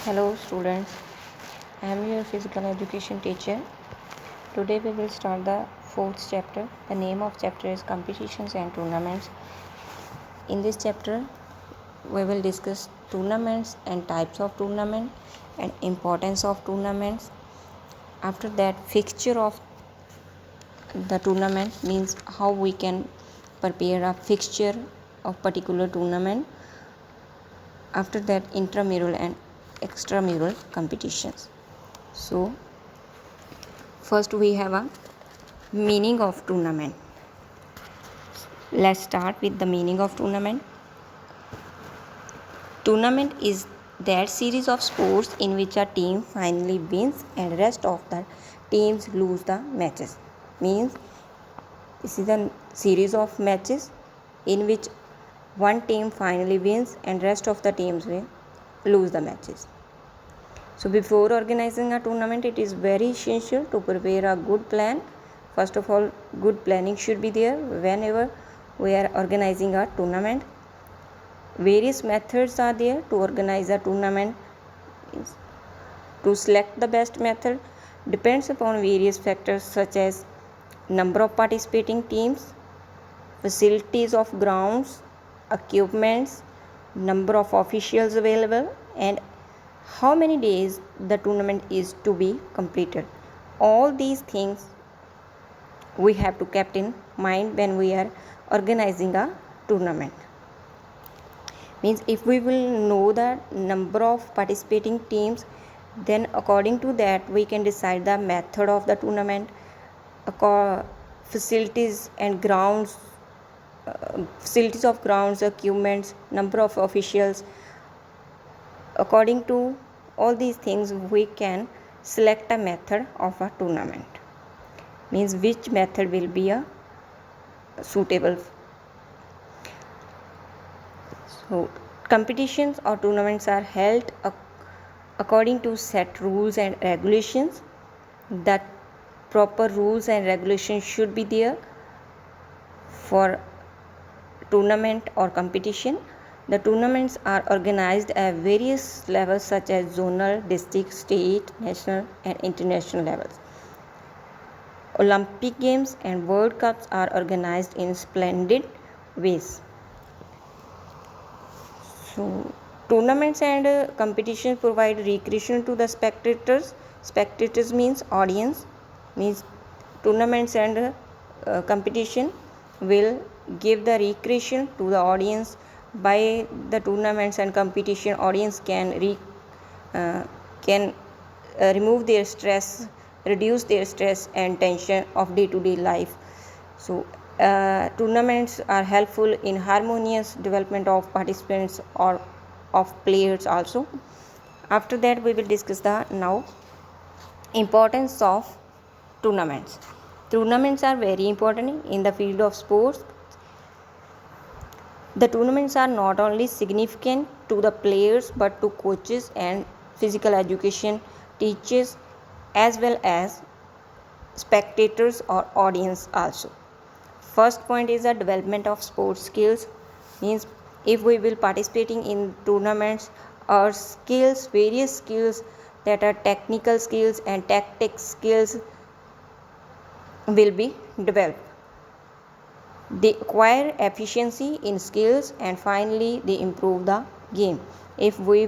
Hello students, I am your physical education teacher. Today we will start the fourth chapter. The name of chapter is competitions and tournaments. In this chapter we will discuss tournaments and types of tournament and importance of tournaments. After that, fixture of the tournament means how we can prepare a fixture of particular tournament. After that, intramural and extramural competitions. So first we have a meaning of tournament. Let's start with the meaning of tournament. Tournament is that series of sports in which a team finally wins and rest of the teams lose the matches. Means this is a series of matches in which one team finally wins and rest of the teams will lose the matches. So before organizing a tournament, it is very essential to prepare a good plan. First of all, good planning should be there whenever we are organizing a tournament. Various methods are there to organize a tournament. To select the best method depends upon various factors such as number of participating teams, facilities of grounds, equipments, number of officials available, and how many days the tournament is to be completed. All these things we have to keep in mind when we are organizing a tournament. Means if we will know the number of participating teams, then according to that we can decide the method of the tournament, facilities and grounds, facilities of grounds, equipments, number of officials. According to all these things we can select a method of a tournament. Means which method will be a suitable. So competitions or tournaments are held according to set rules and regulations. That proper rules and regulations should be there for tournament or competition. The tournaments are organized at various levels such as zonal, district, state, national and international levels. Olympic Games and World Cups are organized in splendid ways. So tournaments and competitions provide recreation to the spectators. Spectators means audience. Means tournaments and competition will give the recreation to the audience. By the tournaments and competition, audience can remove their stress, reduce their stress and tension of day-to-day life. So tournaments are helpful in harmonious development of participants or of players also. After that we will discuss the now importance of tournaments. Tournaments are very important in the field of sports. The tournaments are not only significant to the players but to coaches and physical education teachers as well as spectators or audience also. First point is the development of sports skills. Means if we will participating in tournaments, our skills, various skills that are technical skills and tactics skills will be developed. They acquire efficiency in skills and finally they improve the game. If we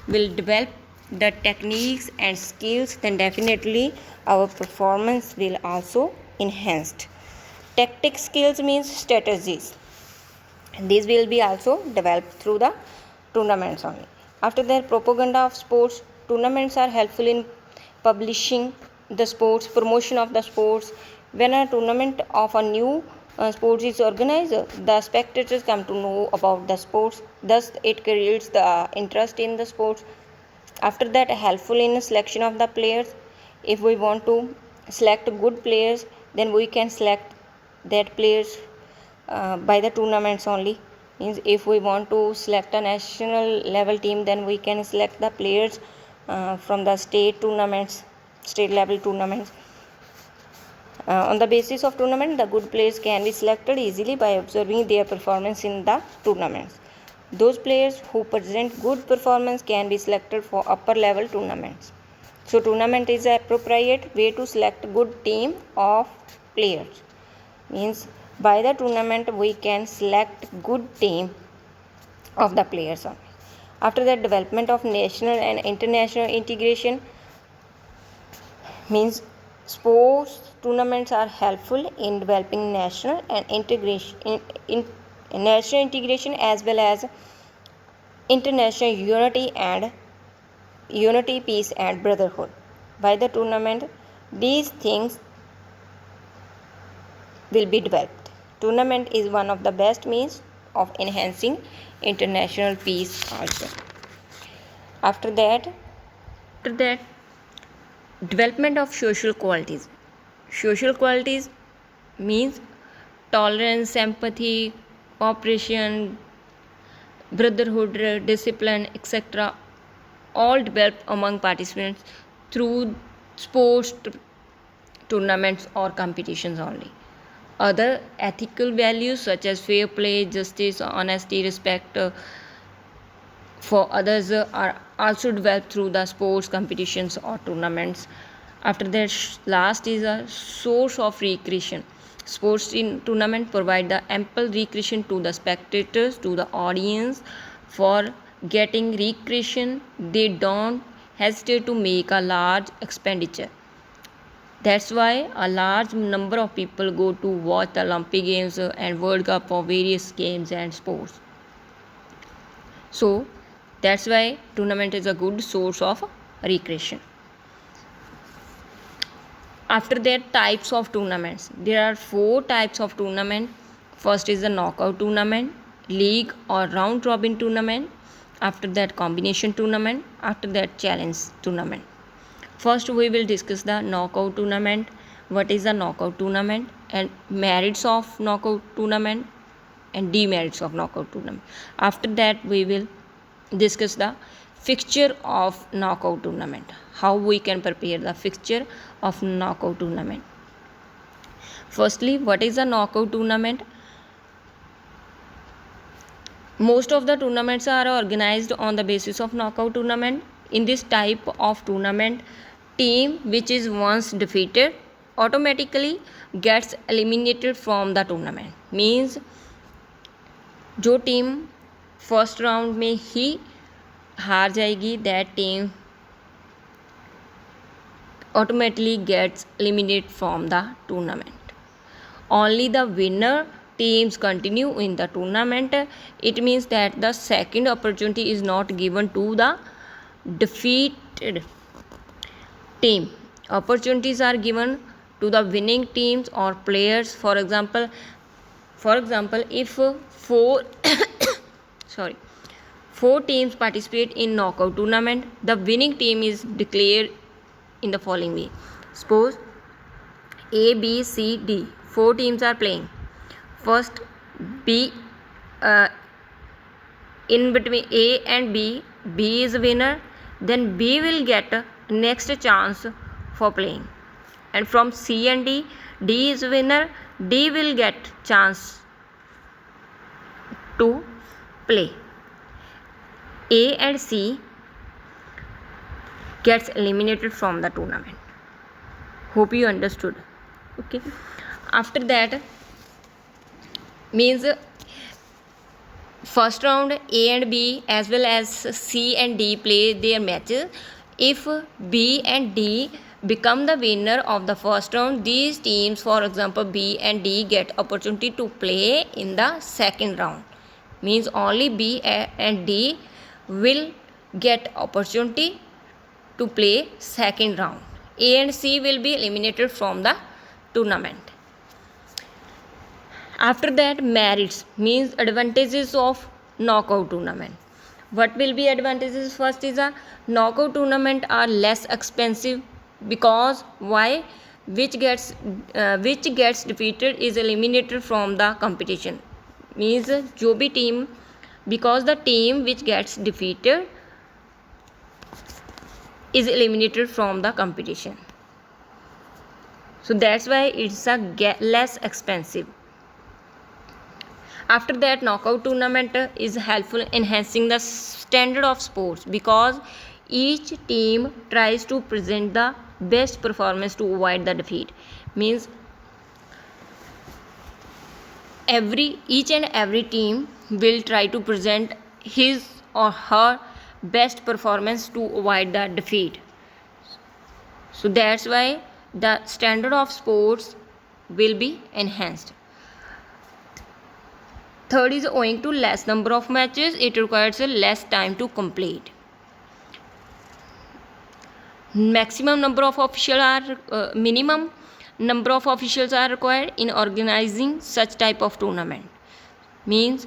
will develop the techniques and skills, then definitely our performance will also enhanced. Tactic skills means strategies. These will be also developed through the tournaments only. After that, propaganda of sports. Tournaments are helpful in publishing the sports, promotion of the sports. When a tournament of a new sports is organized, the spectators come to know about the sports. Thus, it creates the interest in the sports. After that, helpful in selection of the players. If we want to select good players, then we can select that players by the tournaments only. Means if we want to select a national level team, then we can select the players from the state tournaments, state level tournaments. On the basis of tournament, the good players can be selected easily by observing their performance in the tournaments. Those players who present good performance can be selected for upper level tournaments. So tournament is an appropriate way to select good team of players. Means by the tournament we can select good team of the players only. After that, development of national and international integration means sports tournaments are helpful in developing national and national integration as well as international unity, peace and brotherhood. By the tournament, these things will be developed. Tournament is one of the best means of enhancing international peace also. After that, development of social qualities. Social qualities means tolerance, empathy, cooperation, brotherhood, discipline, etc. all developed among participants through sports tournaments or competitions only. Other ethical values such as fair play, justice, honesty, respect for others are also developed through the sports competitions or tournaments. After that, last is a source of recreation. Sports tournament provide the ample recreation to the spectators, to the audience. For getting recreation, they don't hesitate to make a large expenditure. That's why a large number of people go to watch the Olympic Games and World Cup for various games and sports. So that's why tournament is a good source of recreation. After that, types of tournaments. There are 4 types of tournament. First is the knockout tournament, league or round robin tournament. After that, combination tournament. After that, challenge tournament. First we will discuss the knockout tournament. What is a knockout tournament and merits of knockout tournament and demerits of knockout tournament. After that we will discuss the fixture of knockout tournament. How we can prepare the fixture of knockout tournament. Firstly, what is a knockout tournament? Most of the tournaments are organized on the basis of knockout tournament. In this type of tournament, team which is once defeated automatically gets eliminated from the tournament. Means जो team first round में ही हार जाएगी, that team automatically gets eliminated from the tournament. Only the winner teams continue in the tournament. It means that the second opportunity is not given to the defeated team. Opportunities are given to the winning teams or players. For example, if four teams participate in knockout tournament, the winning team is declared in the following way. Suppose A, B, C, D. 4 teams are playing. First, B in between A and B is a winner. Then B will get next chance for playing. And from C and D is a winner. D will get chance to play. A and C gets eliminated from the tournament. Hope you understood. Okay. After that, means first round A and B as well as C and D play their matches. If B and D become the winner of the first round, these teams, for example B and D, get opportunity to play in the second round. Means only B and D will get opportunity to play second round. A and C will be eliminated from the tournament. After that, merits means advantages of knockout tournament. What will be advantages? First is a knockout tournament are less expensive. Because why? Which gets defeated is eliminated from the competition. Means जो भी team, because the team which gets defeated is eliminated from the competition. So that's why it's a less expensive. After that, knockout tournament is helpful in enhancing the standard of sports because each team tries to present the best performance to avoid the defeat. Means each and every team will try to present his or her best performance to avoid the defeat. So that's why the standard of sports will be enhanced. Third is owing to less number of matches, it requires a less time to complete. Maximum number of officials are minimum number of officials are required in organizing such type of tournament. Means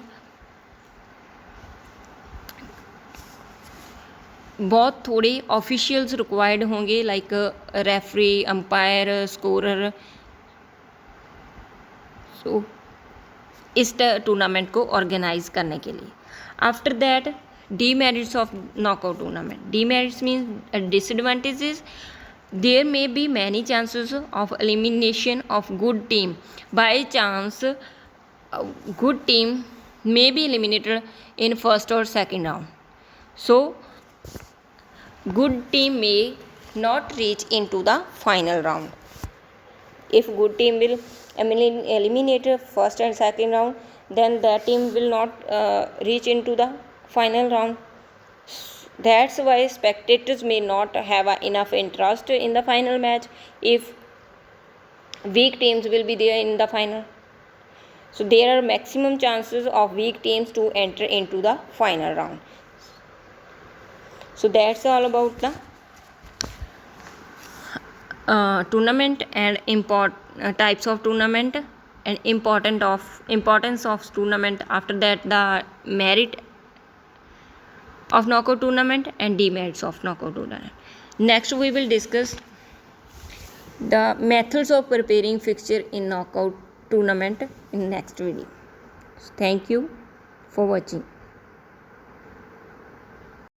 बहुत थोड़े officials required होंगे like referee umpire scorer. सो इस tournament को organise करने के लिए. After that demerits of knockout tournament. Demerits means disadvantages. There may be many chances of elimination of good team. By chance, good team may be eliminated in first or second round. So good team may not reach into the final round. If good team will eliminate first and second round, then that team will not reach into the final round. That's why spectators may not have enough interest in the final match if weak teams will be there in the final. So there are maximum chances of weak teams to enter into the final round. So that's all about the tournament and types of tournament and importance of tournament. After that, the merit of knockout tournament and demerits of knockout tournament. Next we will discuss the methods of preparing fixture in knockout tournament in next video. Thank you for watching.